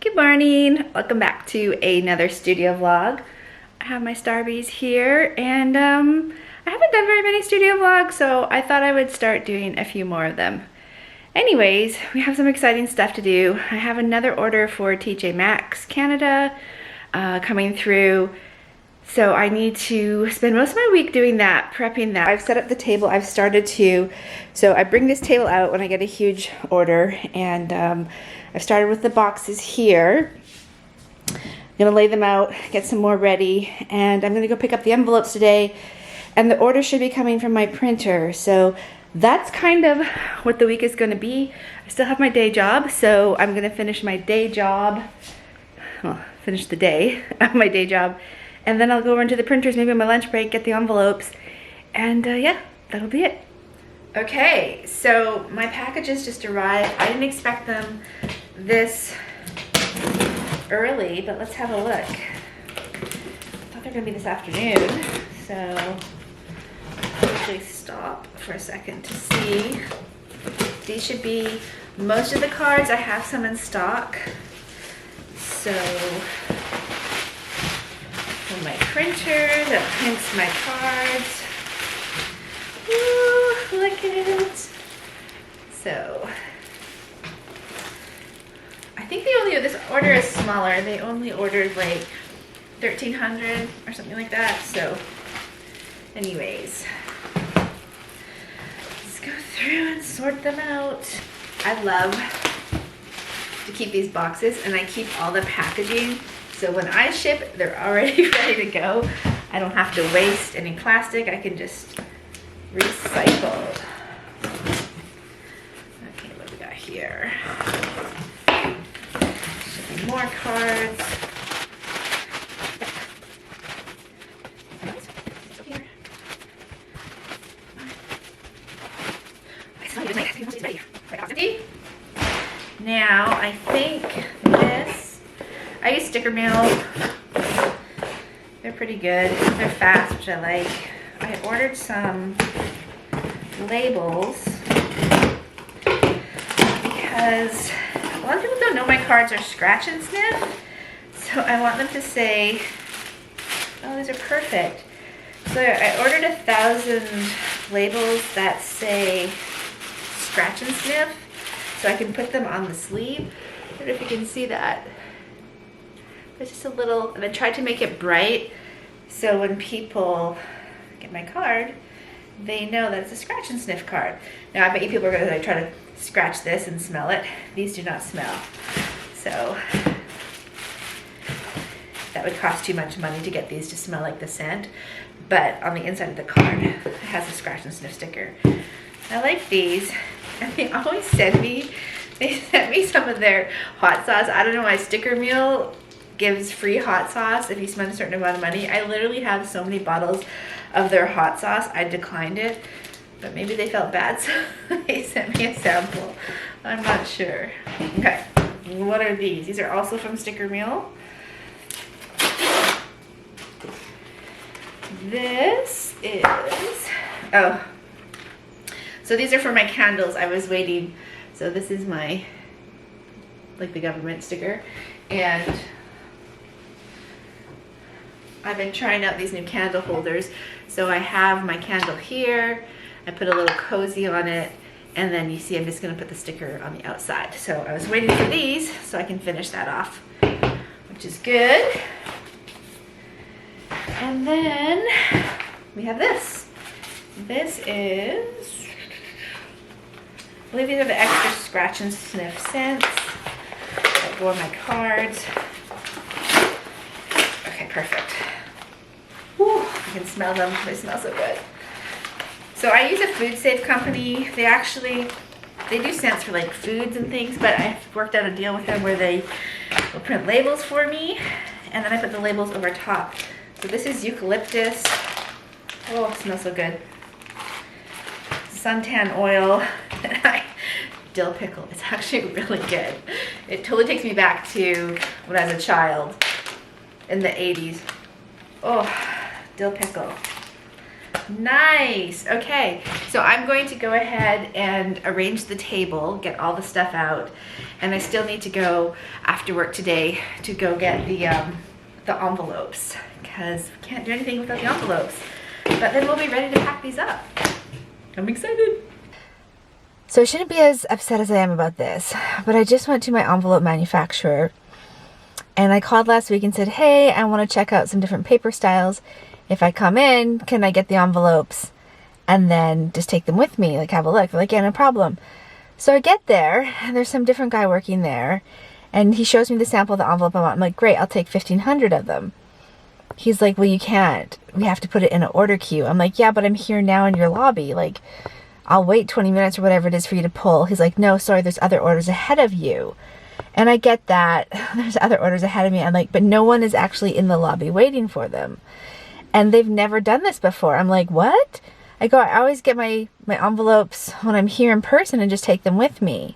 Good morning. Welcome back to another studio vlog. I have my Starbies here, and I haven't done very many studio vlogs, so I thought I would start doing a few more of them. Anyways, we have some exciting stuff to do. I have another order for TJ Maxx Canada coming through, so I need to spend most of my week doing that, prepping that. I've set up the table. I've started to, so I bring this table out when I get a huge order, and I've started with the boxes here. I'm gonna lay them out, get some more ready, and I'm gonna go pick up the envelopes today, and the order should be coming from my printer. So that's kind of what the week is gonna be. I still have my day job, so I'm gonna finish my day job, well, finish the day of my day job, and then I'll go over into the printers, maybe on my lunch break, get the envelopes, and yeah, that'll be it. Okay, so my packages just arrived. I didn't expect them this early, but let's have a look. I thought they were gonna be this afternoon, so I'll actually stop for a second to see. These should be most of the cards. I have some in stock. So for my printer that prints my cards. Ooh, look at it. So I think they only, this order is smaller. They only ordered like 1,300 or something like that. So anyways, let's go through and sort them out. I love to keep these boxes, and I keep all the packaging. So when I ship, they're already ready to go. I don't have to waste any plastic. I can just recycle. Okay, what do we got here? More cards. Now, I think this, I use sticker mail. They're pretty good. They're fast, which I like. I ordered some labels because a lot of people don't know my cards are scratch and sniff, so I want them to say, oh, these are perfect. So I ordered 1,000 labels that say scratch and sniff, so I can put them on the sleeve. I don't know if you can see that. It's just a little, and I tried to make it bright, so when people get my card, they know that it's a scratch and sniff card. Now I bet you people are gonna try to scratch this and smell it. These do not smell. So that would cost too much money to get these to smell like the scent. But on the inside of the card, it has a scratch and sniff sticker. I like these, and they always send me, they sent me some of their hot sauce. I don't know why Sticker Meal gives free hot sauce if you spend a certain amount of money. I literally have so many bottles of their hot sauce. I declined it, but maybe they felt bad, so they sent me a sample. I'm not sure. Okay, what are these? These are also from Sticker Meal. This is, oh, so these are for my candles. I was waiting. So this is my, like the government sticker, and I've been trying out these new candle holders. So I have my candle here. I put a little cozy on it, and then you see I'm just gonna put the sticker on the outside. So I was waiting for these so I can finish that off, which is good. And then we have this. This is, I believe these are the extra scratch and sniff scents that go on my cards. Okay, perfect. Whew, I can smell them. They smell so good. So I use a food safe company. They do scents for like foods and things, but I've worked out a deal with them where they will print labels for me, and then I put the labels over top. So this is eucalyptus. Oh, it smells so good. Suntan oil. Dill pickle. It's actually really good. It totally takes me back to when I was a child in the 80s. Oh, dill pickle. Nice. Okay, so I'm going to go ahead and arrange the table, get all the stuff out, and I still need to go after work today to go get the envelopes, because we can't do anything without the envelopes. But then we'll be ready to pack these up. I'm excited. So I shouldn't be as upset as I am about this, but I just went to my envelope manufacturer and I called last week and said, hey, I want to check out some different paper styles. If I come in, can I get the envelopes and then just take them with me, like have a look? They're like, yeah, no problem. So I get there and there's some different guy working there and he shows me the sample of the envelope I want. I'm like, great, I'll take 1,500 of them. He's like, well, you can't. We have to put it in an order queue. I'm like, yeah, but I'm here now in your lobby. Like, I'll wait 20 minutes or whatever it is for you to pull. He's like, no, sorry, there's other orders ahead of you. And I get that. There's other orders ahead of me. I'm like, but no one is actually in the lobby waiting for them. And they've never done this before. I'm like, what? I go, I always get my envelopes when I'm here in person and just take them with me.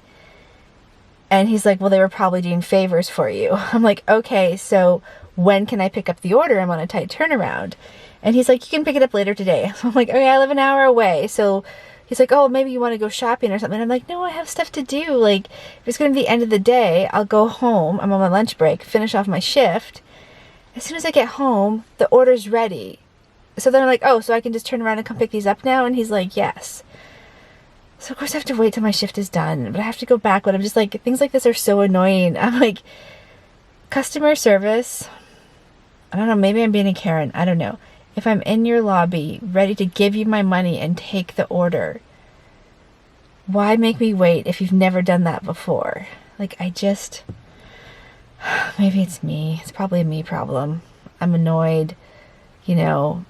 And he's like, well, they were probably doing favors for you. I'm like, okay, so when can I pick up the order? I'm on a tight turnaround. And he's like, you can pick it up later today. So I'm like, okay, I live an hour away. So he's like, oh, maybe you want to go shopping or something. I'm like, no, I have stuff to do. Like, if it's going to be the end of the day, I'll go home. I'm on my lunch break, finish off my shift. As soon as I get home, the order's ready. So then I'm like, oh, so I can just turn around and come pick these up now? And he's like, yes. So of course I have to wait till my shift is done. But I have to go back. But I'm just like, things like this are so annoying. I'm like, customer service. I don't know, maybe I'm being a Karen. I don't know. If I'm in your lobby, ready to give you my money and take the order, why make me wait if you've never done that before? Like, maybe it's me. It's probably a me problem. I'm annoyed. You know,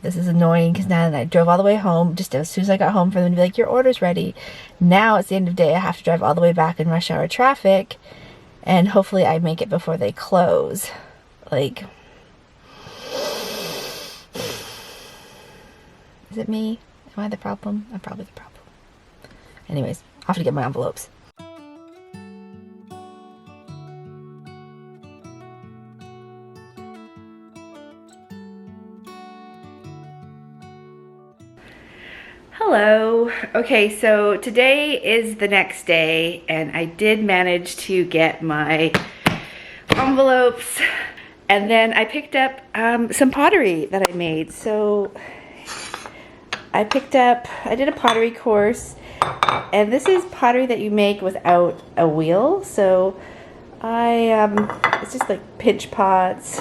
this is annoying because now I drove all the way home just as soon as I got home for them to be like, your order's ready. Now it's the end of the day. I have to drive all the way back in rush hour traffic and hopefully I make it before they close. Like, is it me? Am I the problem? I'm probably the problem. Anyways, I'll have to get my envelopes. Hello. Okay, so today is the next day and I did manage to get my envelopes and then I picked up some pottery that I made. So I did a pottery course and this is pottery that you make without a wheel. So it's just like pinch pots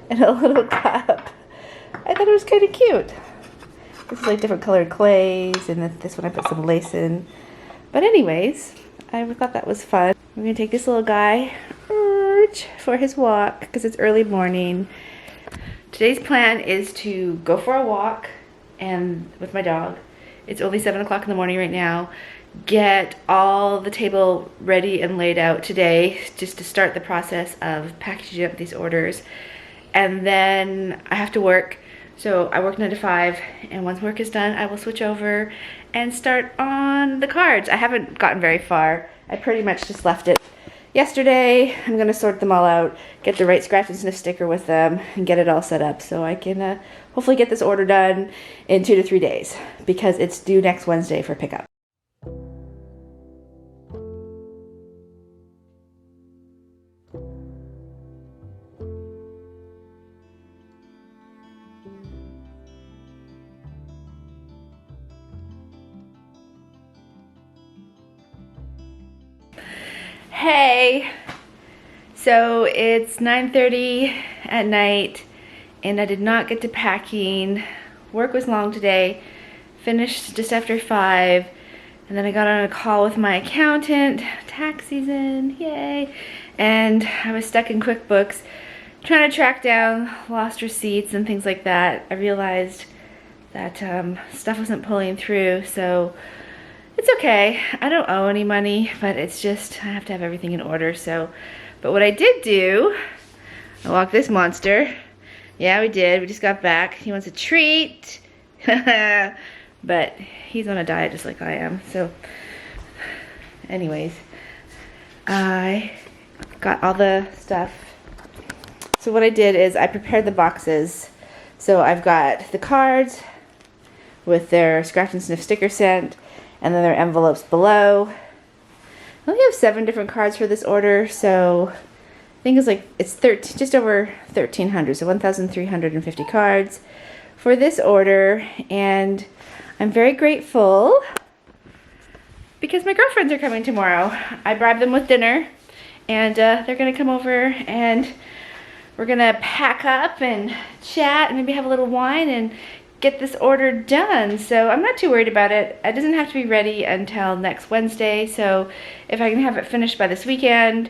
and a little cup. I thought it was kind of cute. This is like different colored clays, and then this one I put some lace in. But anyways, I thought that was fun. We're gonna take this little guy for his walk because it's early morning. Today's plan is to go for a walk and with my dog. It's only 7 o'clock in the morning right now. Get all the table ready and laid out today just to start the process of packaging up these orders. And then I have to work. So I work 9 to 5, and once work is done, I will switch over and start on the cards. I haven't gotten very far. I pretty much just left it yesterday. I'm gonna sort them all out, get the right scratch and sniff sticker with them, and get it all set up so I can hopefully get this order done in 2 to 3 days because it's due next Wednesday for pickup. Hey, so it's 9:30 at night and I did not get to packing. Work was long today, finished just after 5, and then I got on a call with my accountant. Tax season, yay. And I was stuck in QuickBooks trying to track down lost receipts and things like that. I realized that stuff wasn't pulling through, so it's okay. I don't owe any money, but it's just, I have to have everything in order, so. But what I did do, I walked this monster. Yeah, we did. We just got back. He wants a treat. But he's on a diet just like I am, so. Anyways, I got all the stuff. So what I did is I prepared the boxes. So I've got the cards, with their scratch and sniff sticker sent, and then their envelopes below. I only have 7 different cards for this order, so I think it's just over 1,300, so 1,350 cards for this order, and I'm very grateful because my girlfriends are coming tomorrow. I bribed them with dinner, and they're gonna come over, and we're gonna pack up and chat and maybe have a little wine and get this order done. So I'm not too worried about it. It doesn't have to be ready until next Wednesday, so if I can have it finished by this weekend,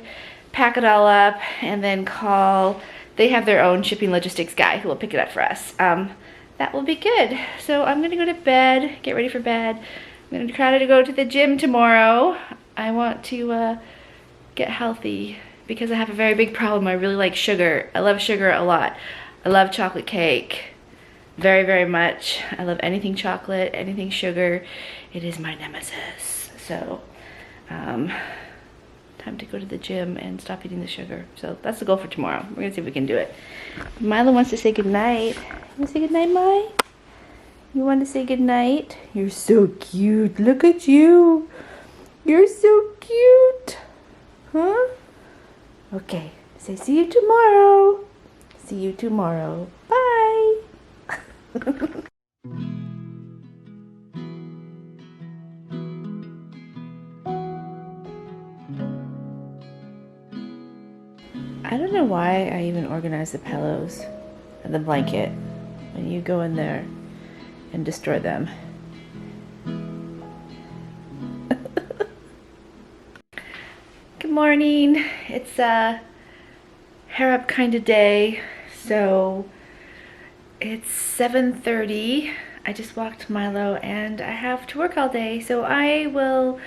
pack it all up, and then call. They have their own shipping logistics guy who will pick it up for us. That will be good. So I'm gonna go to bed, get ready for bed. I'm gonna try to go to the gym tomorrow. I want to get healthy because I have a very big problem. I really like sugar. I love sugar a lot. I love chocolate cake very, very much. I love anything chocolate, anything sugar. It is my nemesis. So, time to go to the gym and stop eating the sugar. So that's the goal for tomorrow. We're gonna see if we can do it. Milo wants to say goodnight. You wanna say goodnight, Mai? You want to say goodnight? You're so cute. Look at you. You're so cute. Huh? Okay. Say see you tomorrow. See you tomorrow. Bye. I don't know why I even organize the pillows and the blanket when you go in there and destroy them. Good morning. It's a hair up kind of day, so it's 7:30. I just walked Milo and I have to work all day, so I will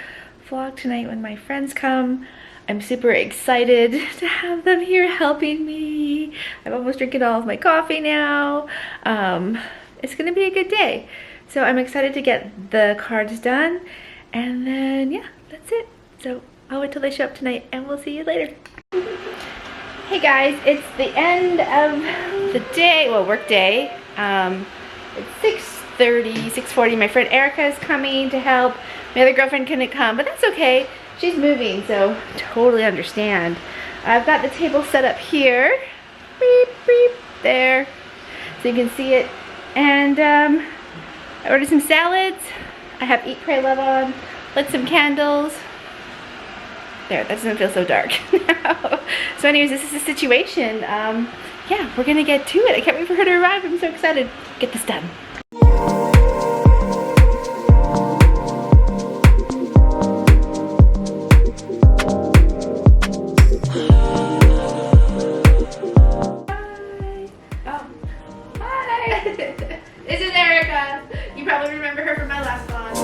vlog tonight when my friends come. I'm super excited to have them here helping me. I'm almost drinking all of my coffee now. It's gonna be a good day. So I'm excited to get the cards done, and then yeah, that's it. So I'll wait till they show up tonight and we'll see you later. Hey guys, it's the end of the day, well, work day. It's 6:30, 6:40. My friend Erica is coming to help. My other girlfriend couldn't come, but that's okay. She's moving, so totally understand. I've got the table set up here. Beep, beep, there. So you can see it. And I ordered some salads. I have Eat, Pray, Love on. Lit some candles. There, that doesn't feel so dark now. So anyways, this is the situation. Yeah, we're gonna get to it. I can't wait for her to arrive. I'm so excited. Get this done. This is Erica. You probably remember her from my last vlog.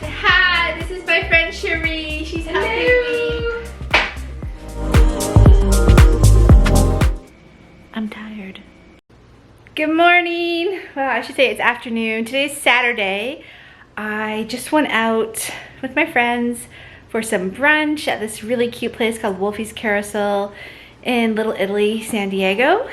Hi, this is my friend Cherie. She's helping me. I'm tired. Good morning. Well, I should say it's afternoon. Today's Saturday. I just went out with my friends for some brunch at this really cute place called Wolfie's Carousel in Little Italy, San Diego.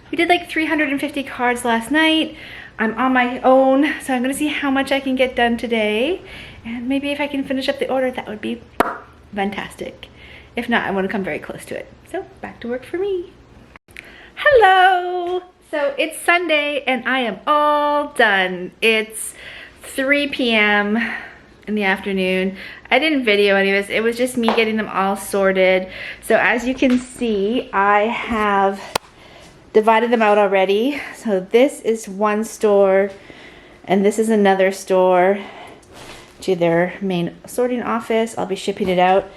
We did like 350 cards last night. I'm on my own, so I'm gonna see how much I can get done today. And maybe if I can finish up the order, that would be fantastic. If not, I wanna come very close to it. So back to work for me. Hello! So it's Sunday and I am all done. It's 3 p.m. in the afternoon. I didn't video any of this. It was just me getting them all sorted. So as you can see, I have divided them out already. So this is one store And this is another store to their main sorting office. I'll be shipping it out.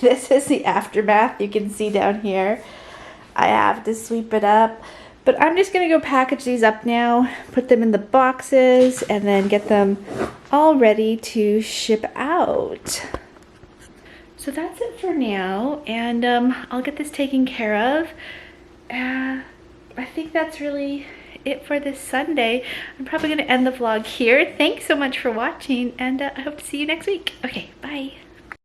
This is the aftermath you can see down here. I have to sweep it up. But I'm just going to go package these up now, put them in the boxes, and then get them all ready to ship out. So that's it for now, and I'll get this taken care of. I think that's really it for this Sunday. I'm probably going to end the vlog here. Thanks so much for watching, and I hope to see you next week. Okay, bye.